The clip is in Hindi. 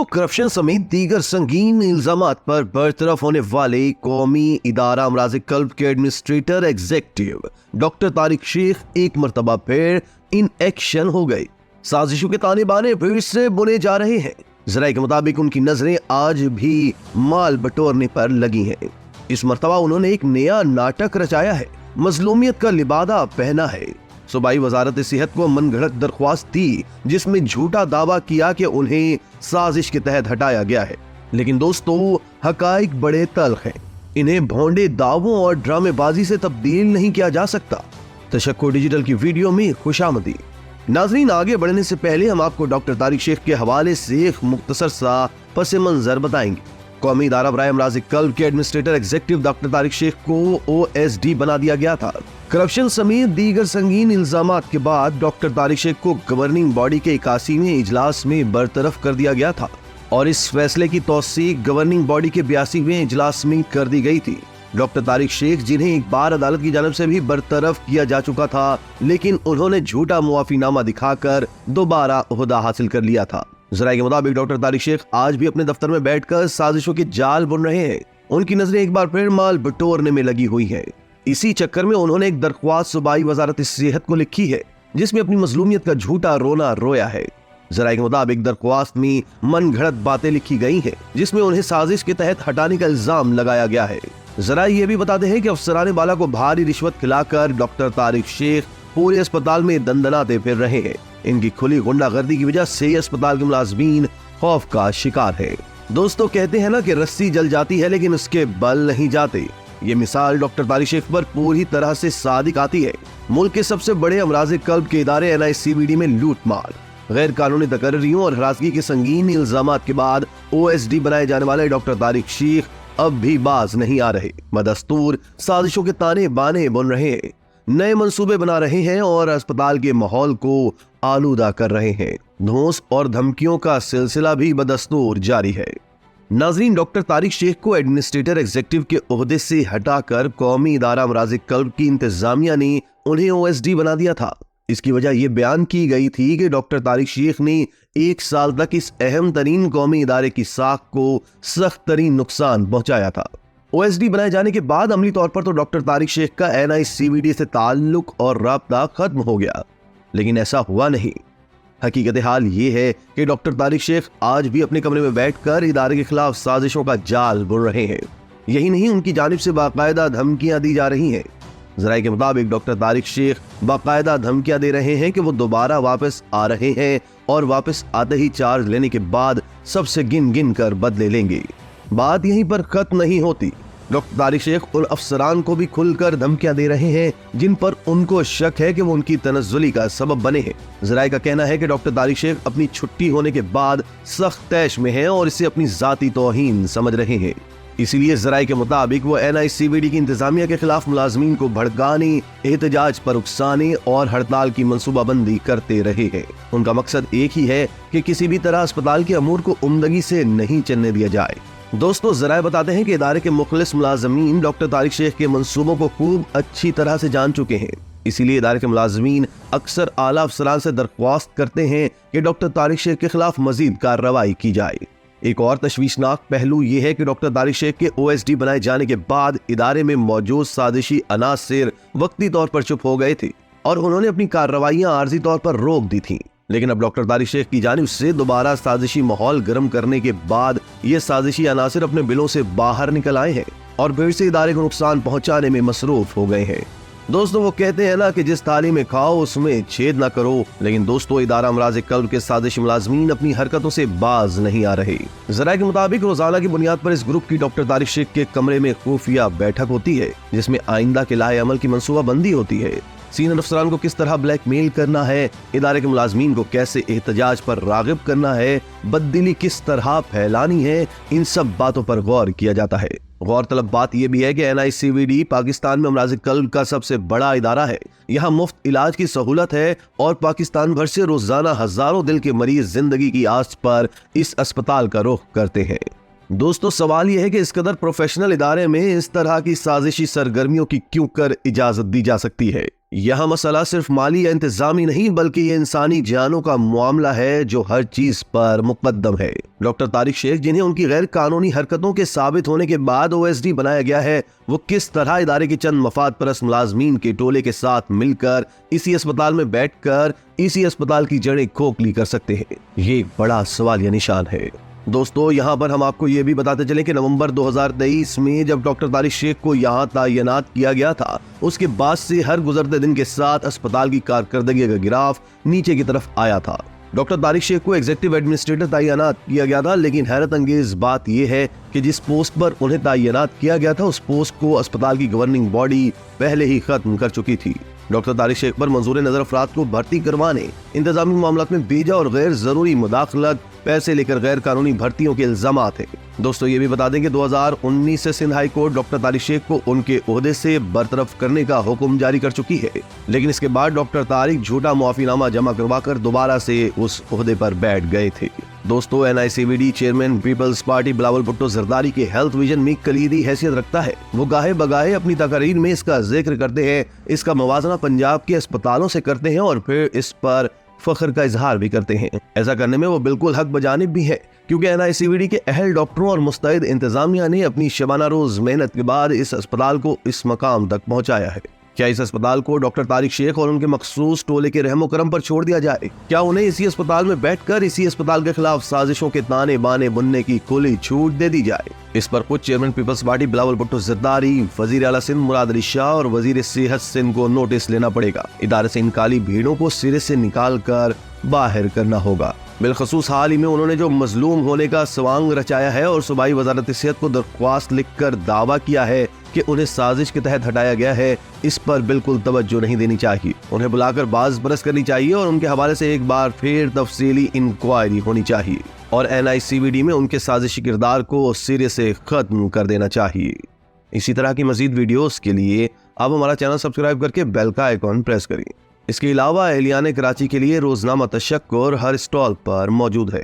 करप्शन समेत दीगर संगीन इल्जामात पर बरतरफ होने वाले कौमी इदारा अमराज कल्ब के administrator executive doctor Tariq Sheikh एक मर्तबा फिर इन एक्शन हो गए। साजिशों के ताने बाने फिर से बुने जा रहे हैं। जराये के मुताबिक उनकी नजरें आज भी माल बटोरने पर लगी हैं। इस मर्तबा उन्होंने एक नया नाटक रचाया है, मजलूमियत का लिबादा पहना है। सूबाई वजारत सेहत को मनगढ़ंत दरख्वास्त दी जिसमें झूठा दावा किया कि उन्हें साजिश के तहत हटाया गया है। लेकिन दोस्तों, हकाइक बड़े तल्ख हैं। इन्हें भोंडे दावों और ड्रामेबाजी से तब्दील नहीं किया जा सकता। तशक्कुर डिजिटल की वीडियो में खुशामदी। नाजरीन, आगे बढ़ने से पहले हम आपको डॉक्टर तारिक शेख के हवाले से एक मुख्तसर सा पस मंजर बताएंगे। कौमी इदारा बराए अमराज कल्ब के administrator executive doctor Tariq Sheikh को OSD बना दिया गया था। करप्शन समेत दीगर संगीन इल्जामात के बाद डॉक्टर तारिक शेख को गवर्निंग बॉडी के 81वें इजलास में बरतरफ कर दिया गया था और इस फैसले की तौसीक गवर्निंग बॉडी के 82वें इजलास में कर दी गई थी। डॉक्टर तारिक शेख, जिन्हें एक बार अदालत की जानिब से भी बरतरफ किया जा चुका था, लेकिन उन्होंने झूठा मुआफीनामा दिखाकर दोबारा ओहदा हासिल कर लिया था। जराये के मुताबिक डॉक्टर तारिक शेख आज भी अपने दफ्तर में बैठकर साजिशों के जाल बुन रहे हैं। उनकी नजरें एक बार फिर माल बटोरने में लगी हुई हैं। इसी चक्कर में उन्होंने एक दरख्वास्त सूबाई वजारत सेहत को लिखी है जिसमें अपनी मजलूमियत का झूठा रोना रोया है। जराये के मुताबिक दरख्वास्त में मनगढ़ंत बातें लिखी गई हैं जिसमें उन्हें साजिश के तहत हटाने का इल्जाम लगाया गया है। जरा ये भी बताते हैं कि अफसरान बाला को भारी रिश्वत खिलाकर डॉक्टर तारिक शेख पूरे अस्पताल में दंदनाते फिर रहे हैं। इनकी खुली गुंडागर्दी की वजह से अस्पताल के मुलाजमीन खौफ का शिकार है। दोस्तों, कहते हैं ना कि रस्सी जल जाती है लेकिन उसके बल नहीं जाते। ये मिसाल डॉक्टर तारिक शेख पर पूरी तरह से सादिक आती है। मुल्क के सबसे बड़े अमराज कल्ब के इदारे NICVD में लूट मार, गैर कानूनी तकर्रियों और हरासगी के संगीन इल्जामात के बाद OSD बनाए जाने वाले डॉक्टर तारिक शेख अब भी बाज नहीं आ रहे। बदस्तूर साजिशों के ताने बाने बुन रहे हैं, नए मंसूबे बना रहे हैं और अस्पताल के माहौल को आलूदा कर रहे हैं। धौंस और धमकियों का सिलसिला भी बदस्तूर जारी है। नाजरीन, डॉक्टर तारिक शेख को एडमिनिस्ट्रेटर एग्जीक्यूटिव के ओहदे से हटाकर कौमी इदारा अमराज कल्ब की इंतजामिया ने उन्हें OSD बना दिया था। इसकी वजह यह बयान की गई थी कि डॉक्टर तारिक शेख ने 1 साल तक इस अहम तरीन कौमी इदारे की साख को सख्त तरीन नुकसान पहुंचाया था। OSD बनाए जाने के बाद अमली तौर पर तो डॉक्टर तारिक शेख का NICVD से ताल्लुक और राब्ता खत्म हो गया, लेकिन ऐसा हुआ नहीं। हकीकत हाल ये है कि डॉक्टर तारिक शेख आज भी अपने कमरे में बैठकर इदारे के खिलाफ साजिशों का जाल बुन रहे हैं। यही नहीं, उनकी जानिब से बाकायदा धमकियां दी जा रही हैं। जराये के मुताबिक डॉक्टर तारिक शेख बाकायदा धमकियां दे रहे हैं कि वो दोबारा वापस आ रहे हैं और वापस आते ही चार्ज लेने के बाद सबसे गिन गिन कर बदले लेंगे। बात यहीं पर खत्म नहीं होती। डॉक्टर तारिक शेख उन अफसरान को भी खुलकर धमकियां दे रहे हैं जिन पर उनको शक है कि वो उनकी तनज़्ज़ुली का सबब बने हैं। जराये का कहना है कि डॉक्टर तारिक शेख अपनी छुट्टी होने के बाद सख्त तैश में हैं और इसे अपनी जाती तौहीन समझ रहे हैं। इसीलिए जराये के मुताबिक वो NICVD की इंतजामिया के खिलाफ मुलाजमीन को भड़काने, एहतजाज पर उकसाने और हड़ताल की मंसूबाबंदी करते रहे हैं। उनका मकसद एक ही है कि किसी भी तरह अस्पताल के अमूर को उम्दगी से नहीं चलने दिया जाए। दोस्तों, जराये बताते हैं कि इदारे के मुखलिस मुलाजमीन डॉक्टर तारिक शेख के मंसूबों को खूब अच्छी तरह से जान चुके हैं। इसीलिए इदारे के मुलाजमीन अक्सर आला अफसरान से दरख्वास्त करते हैं कि डॉक्टर तारिक शेख के खिलाफ मजीद कार्रवाई की जाए। एक और तशवीशनाक पहलू यह है कि डॉक्टर तारिक शेख के OSD बनाए जाने के बाद इदारे में मौजूद साजिशी अनासिर वक्ती तौर पर चुप हो गए थे और उन्होंने अपनी कार्रवाइयां आर्जी तौर पर रोक दी थीं। लेकिन अब डॉक्टर तारिक शेख की जानिब से दोबारा साजिशी माहौल गर्म करने के बाद ये साजिशी अनासिर अपने बिलों से बाहर निकल आए हैं और फिर से इदारे को नुकसान पहुंचाने में मसरूफ हो गए हैं। दोस्तों, वो कहते हैं ना कि जिस थाली में खाओ उसमें छेद ना करो। लेकिन दोस्तों, इदारा अमराज कल्ब के साजिशी मुलाजमीन अपनी हरकतों से बाज नहीं आ रहे। जराये के मुताबिक रोजाना की बुनियाद पर इस ग्रुप की डॉक्टर तारिक शेख के कमरे में खुफिया बैठक होती है जिसमें आइंदा के लाए अमल की मंसूबाबंदी होती है। सीनियर अफसरान को किस तरह ब्लैकमेल करना है, इदारे के मुलाजमीन को कैसे एहतजाज पर रागिब करना है, बददिली किस तरह फैलानी है, इन सब बातों पर गौर किया जाता है। गौरतलब बात यह भी है कि NICVD पाकिस्तान में अमराज कल्ब का सबसे बड़ा इदारा है। यहाँ मुफ्त इलाज की सहूलत है और पाकिस्तान भर से रोजाना हजारों दिल के मरीज जिंदगी की आस पर इस अस्पताल का रुख करते हैं। दोस्तों सवाल यह है कि इस कदर प्रोफेशनल इदारे में इस तरह की साजिशी सरगर्मियों की क्यों कर इजाजत दी जा सकती है। यह मसला सिर्फ माली या इंतजामी नहीं बल्कि ये इंसानी जानों का मामला है जो हर चीज पर मुकद्दम है। डॉक्टर तारिक शेख, जिन्हें उनकी गैर कानूनी हरकतों के साबित होने के बाद OSD बनाया गया है, वो किस तरह इदारे के चंद मफाद परस्त मुलाजमीन के टोले के साथ मिलकर इसी अस्पताल में बैठकर इसी अस्पताल की जड़ें खोखली कर सकते हैं, ये एक बड़ा सवालिया निशान है। दोस्तों यहाँ पर हम आपको ये भी बताते चले कि नवंबर 2023 में जब डॉक्टर तारिक शेख को यहाँ तैनात किया गया था, उसके बाद से हर गुजरते दिन के साथ अस्पताल की कारकर्दगी का गिराफ नीचे की तरफ आया था। डॉक्टर तारिक शेख को एग्जीक्यूटिव एडमिनिस्ट्रेटर तैनात किया गया था, लेकिन हैरत अंगेज बात यह है कि जिस पोस्ट पर उन्हें तैनात किया गया था उस पोस्ट को अस्पताल की गवर्निंग बॉडी पहले ही खत्म कर चुकी थी। डॉक्टर तारिक शेख पर मंजूर नजर अफराद को भर्ती करवाने, इंतजामी मामलात में भेजा और गैर जरूरी मुदाखलत, पैसे लेकर गैर कानूनी भर्तियों के इल्जामात हैं। दोस्तों ये भी बता दें कि 2019 से Sindh high court doctor Tariq Sheikh को उनके ओहदे से बरतरफ करने का हुक्म जारी कर चुकी है, लेकिन इसके बाद डॉक्टर तारिक झूठा मुआफीनामा जमा करवाकर दोबारा से उस ओहदे पर बैठ गए थे। दोस्तों NICVD चेयरमैन पीपल्स पार्टी बिलावल भुट्टो जरदारी के हेल्थ विजन में कलीदी हैसियत रखता है। वो गाहे बगाहे अपनी तकरीर में इसका जिक्र करते हैं, इसका मवाजना पंजाब के अस्पतालों से करते हैं और फिर इस पर फख्र का इजहार भी करते हैं। ऐसा करने में वो बिल्कुल हक बजानिब भी है, क्योंकि NICVD के अहल डॉक्टरों और मुस्तैद इंतजामिया ने अपनी शबाना रोज मेहनत के बाद इस अस्पताल को इस मकाम तक पहुंचाया है। क्या इस अस्पताल को डॉक्टर तारिक शेख और उनके मखसूस टोले के रहमो करम पर छोड़ दिया जाए? क्या उन्हें इसी अस्पताल में बैठकर इसी अस्पताल के खिलाफ साजिशों के ताने बाने बुनने की खुली छूट दे दी जाए? इस पर खुद चेयरमैन पीपल्स पार्टी बिलावल भुट्टो जरदारी, वजीर आला सिंध मुराद अली शाह और वजीर सेहत सिंध को नोटिस लेना पड़ेगा। इदारे से इन काली भीड़ों को सिरे से निकाल कर बाहर करना होगा। बिलखसूस हाल ही में उन्होंने जो मजलूम होने का सवांग रचाया है और सूबाई वजारत सेहत को दरख्वास्त लिखकर दावा किया है कि उन्हें साजिश के तहत हटाया गया है, इस पर बिल्कुल तवज्जो नहीं देनी चाहिए। उन्हें बुलाकर बाज बरस करनी चाहिए और उनके हवाले से एक बार फिर तफसीली इंक्वायरी होनी चाहिए और NICVD में उनके साजिशी किरदार को सिरे से खत्म कर देना चाहिए। इसी तरह की मजीद वीडियोस के लिए आप हमारा चैनल सब्सक्राइब करके बेल का आइकॉन प्रेस करें। इसके अलावा एहलियान कराची के लिए रोजनामा तशक्कुर हर स्टॉल पर मौजूद है।